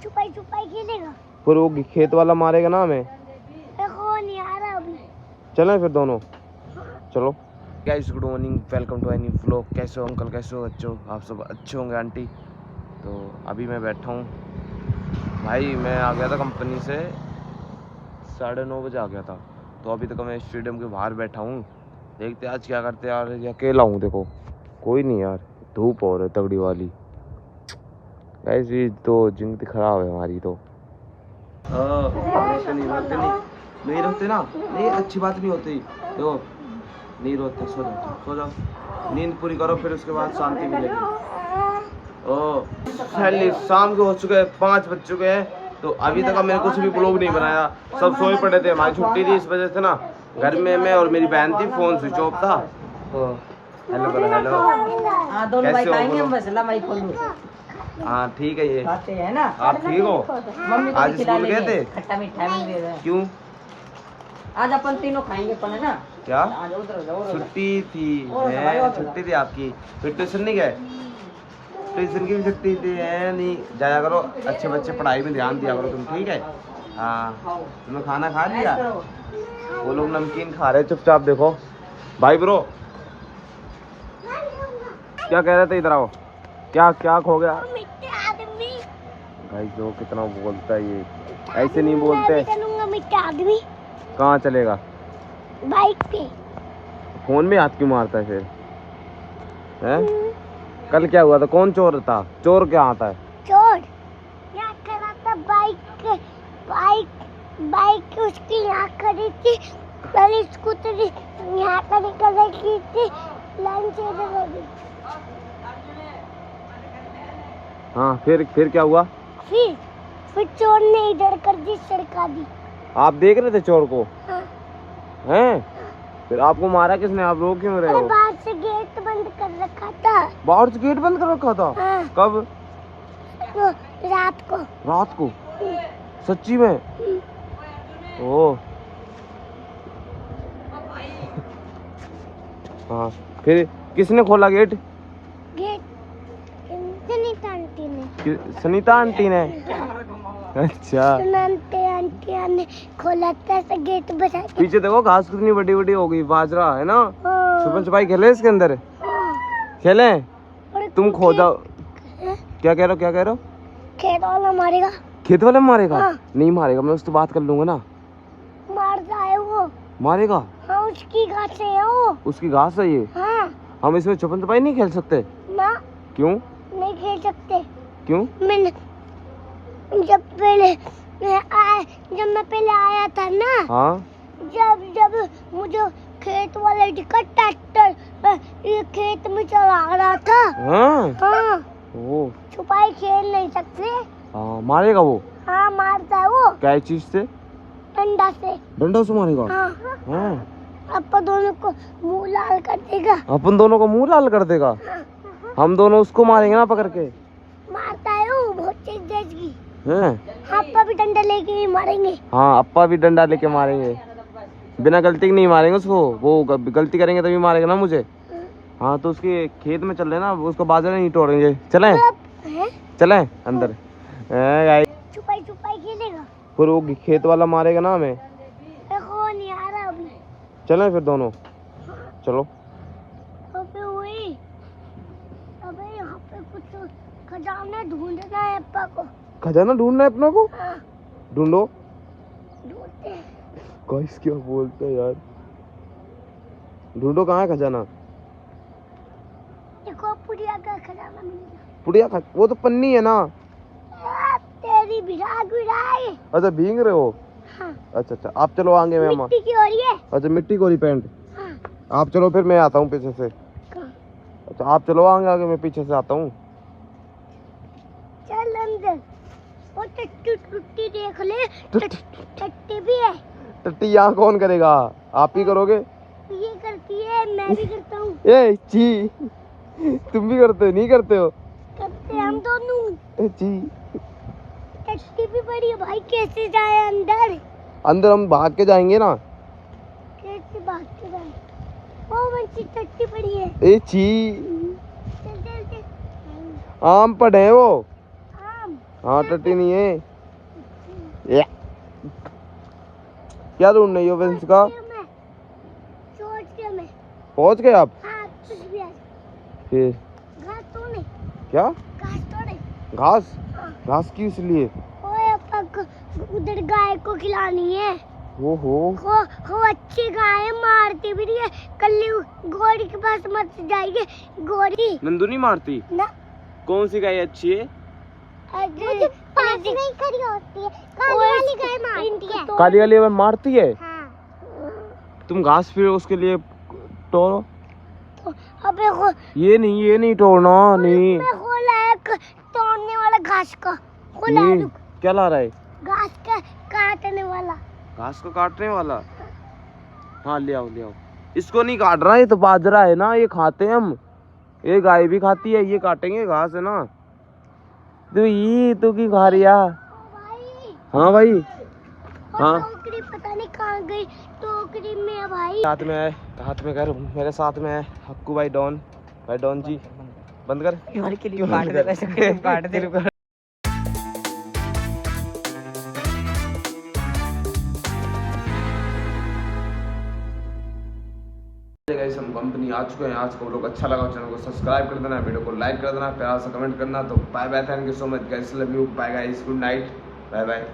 छुपाई छुपाई खेलेगा। फिर वो खेत वाला मारेगा ना हमें। देखो नहीं आ रहा अभी। चलें फिर दोनों। चलो guys, good morning, welcome to Annie vlog. कैसे हो अंकल, कैसे हो बच्चों? आप सब अच्छे होंगे आंटी। तो अभी मैं बैठा हूँ भाई, मैं आ गया था कंपनी से 9:30 बजे आ गया था। तो अभी तक मैं स्टेडियम के बाहर बैठा हूँ। देखते आज क्या करते यार, ये अकेला हूँ। देखो कोई नहीं यार, धूप हो रही है तगड़ी वाली। ऐसी तो जिंदगी खराब है हमारी तो। नहीं रोते ना, नहीं अच्छी बात नहीं होती। देखो नहीं रोते, सो जाओ सो जाओ, नींद पूरी करो, फिर उसके बाद शांति मिलेगी। शाम के हो चुके हैं, 5 बज चुके हैं। तो अभी तक मैंने कुछ भी ब्लॉग नहीं बनाया, सब सोए पड़े थे। हमारी छुट्टी थी, इस वजह से ना घर में मैं और मेरी बहन थी, फोन स्विच ऑफ था। तो हेलो करो, हेलो। हाँ दोनों भाई खाएंगे हम, बस ला मैं खोलूं। हाँ ठीक है, ये खाते हैं ना। आप ठीक हो? मम्मी को आज खिला स्कूल गए थे? खट्टा मीठा भी दे दे। क्यों? आज अपन तीनों खाएंगे अपन, है ना? क्या आज उधर जाओ। छुट्टी थी? छुट्टी थी आपकी? फिर ट्यूशन नहीं गए? ट्यूशन की भी छुट्टी थी है नहीं? जाया करो, अच्छे बच्चे पढ़ाई में ध्यान दिया करो तुम, ठीक है? हाँ तुमने खाना खा लिया? वो लोग नमकीन खा रहे चुपचाप। देखो भाई ब्रो, क्या कह रहे थे? इधर आओ। क्या क्या खो गया भाई? जो कितना बोलता है ये, ऐसे नहीं बोलते। आदमी कहाँ चलेगा? बाइक पे। फोन में हाथ क्यों मारता है फिर? हैं? कल क्या हुआ था? कौन चोर था? चोर क्या आता है? चोर यहाँ खड़ा था, बाइक उसकी यहाँ खड़ी थी, पहले स्कूटर यहाँ खड़ी कर रखी थी, लाइन से इधर हो गई। हाँ फिर क्या हुआ? फिर चोर ने इधर कर दी, सड़का दी। आप देख रहे थे चोर को? हाँ। हैं? फिर आपको मारा किसने? आप रो क्यों रहे हो? बाहर से गेट बंद कर रखा था। बाहर से गेट बंद कर रखा था? हाँ। कब? तो रात को। रात को? सच्ची में? ओह हाँ, फिर किसने खोला गेट? सुनीता आंटी ने। सुनीता आंटी ने? अच्छा, आंटी ने खोला था, ऐसे गेट बजा के। पीछे देखो घास कितनी बड़ी बड़ी हो गई, बाजरा है ना। हाँ। छुपन छुपाई खेले इसके अंदर? खेले? तुम खो जाओ। क्या कह रहे हो, क्या कह रहे हो? खेत वाला मारेगा। खेत वाला मारेगा? हाँ। नहीं मारेगा, मैं उससे बात कर लूंगा ना। मार जाए वो। मारेगा? हाँ उसकी घास है वो। उसकी घास है ये? हाँ। हम इसमें छुपन छुपाई नहीं खेल सकते? ना। क्यों नहीं खेल सकते। क्यों? मैंने जब मैं पहले आया था ना। हाँ। जब मुझे खेत वाले ट्रैक्टर ये खेत में चला रहा था। हाँ। हाँ। ओ। छुपाई खेल नहीं सकते। हाँ मारेगा वो? हाँ मारता है वो। क्या चीज से? डंडा से। डंडा से मारेगा? हाँ। हाँ। अपन दोनों को मुंह लाल कर देगा। अपन दोनों को मुंह लाल कर देगा? हम दोनों उसको मारेंगे ना पकड़ के? मारता है वो, बहुत तेज की। हैं? अप्पा भी डंडा लेके ही मारेंगे। हाँ अप्पा भी डंडा लेके मारेंगे, बिना गलती के नहीं मारेंगे उसको। वो गलती करेंगे तभी मारेगा ना मुझे। हाँ तो उसके खेत में चल रहे ना, उसको बाजरा नहीं तोड़ेंगे। चलें? चलें अंदर? छुपाई छुपाई खेलेगा। फिर वो खेत वाला मारेगा ना हमें। देखो नहीं आ रहा अभी। चलें फिर दोनों। चलो। अबे यहाँ पे कुछ खजाना ढूंढना है अप्पा को। खजाना ढूंढना है अपना को? हाँ। ढूंढो। ढूंढते हैं। गाइस क्या बोलते हैं यार? ढूंढो, कहाँ है खजाना? देखो पुड़िया का खजाना मिलेगा। पुड़िया वो तो पन्नी है ना। तेरी भिराग विराग। अच्छा भीग रहे हो? हाँ। अच्छा आप चलो आगे। मैं मिट्टी की हो रही है। अच्छा मिट्टी को पैंट। हाँ। आप चलो, फिर मैं आता हूँ पीछे से। अच्छा आप चलो आगे आगे, मैं पीछे से आता हूँ। चल अंदर। वो टट्टी देख ले, टट्टी भी है। टट्टी यहाँ कौन करेगा? आप ही करोगे? ये करती है, मैं भी करता हूँ। ए ची, तुम भी करते हो? नहीं करते हो? करते हम दोनों। ची, टट्टी भी बड़ी है भाई, कैसे जाए अंदर? अंदर हम भाग के जाएंगे ना। कैसे भाग के जाए? वो बच्ची टट्टी पड़ी है। ए छी, चल चल चल। आम पड़े हैं वो। आम? हाँ टट्टी नहीं है। या। क्या ढूंढ रही हो वेंस का? सोच के मैं। पहुंच गए आप? हाँ कुछ भी है। फिर घास तो नहीं। क्या? घास तो नहीं। घास? हाँ। घास किस लिए? ओए अपा को उधर गाय को खिलानी है। ओहो। वो अच्छी गाय है, मारती भी नहीं है। कल घोड़ी के पास मत जाइए। घोड़ी नंदू नहीं मारती ना। कौन सी गाय अच्छी है? मुझे पास नहीं खड़ी होती है। काली वाली गाय मारती है। काली वाली मारती है? हाँ। तुम घास फिर उसके लिए तोड़ो। तो अबे ये नहीं तोड़ना नहीं। मैं खोला है तोड़ने वाला घास का। खोला है, नहीं रुक। क्या ला रहा है? घास का काटने वाला। घास को काटने वाला? हाँ ले आओ। इसको नहीं काट रहा, ये तो बाजरा है ना, ये खाते हैं हम। ये गाय भी खाती है, ये काटेंगे घास है ना। तू की खा रही है? भाई हाँ भाई। और हाँ टोकरी पता नहीं कहाँ गई। टोकरी में है भाई। हाथ में कर मेरे साथ में है हक्कू भाई डॉन जी। बंद कर। तुम्हारे के लिए क्यों काट बंद दे कर? वैसे क्यों काट दे। गाइस हम कंपनी आ चुके हैं। आज को लोग अच्छा लगा चैनल को सब्सक्राइब कर देना, वीडियो को लाइक कर देना, प्यार से कमेंट करना। तो bye bye, thank you so much guys, love you, bye guys, good night, bye bye.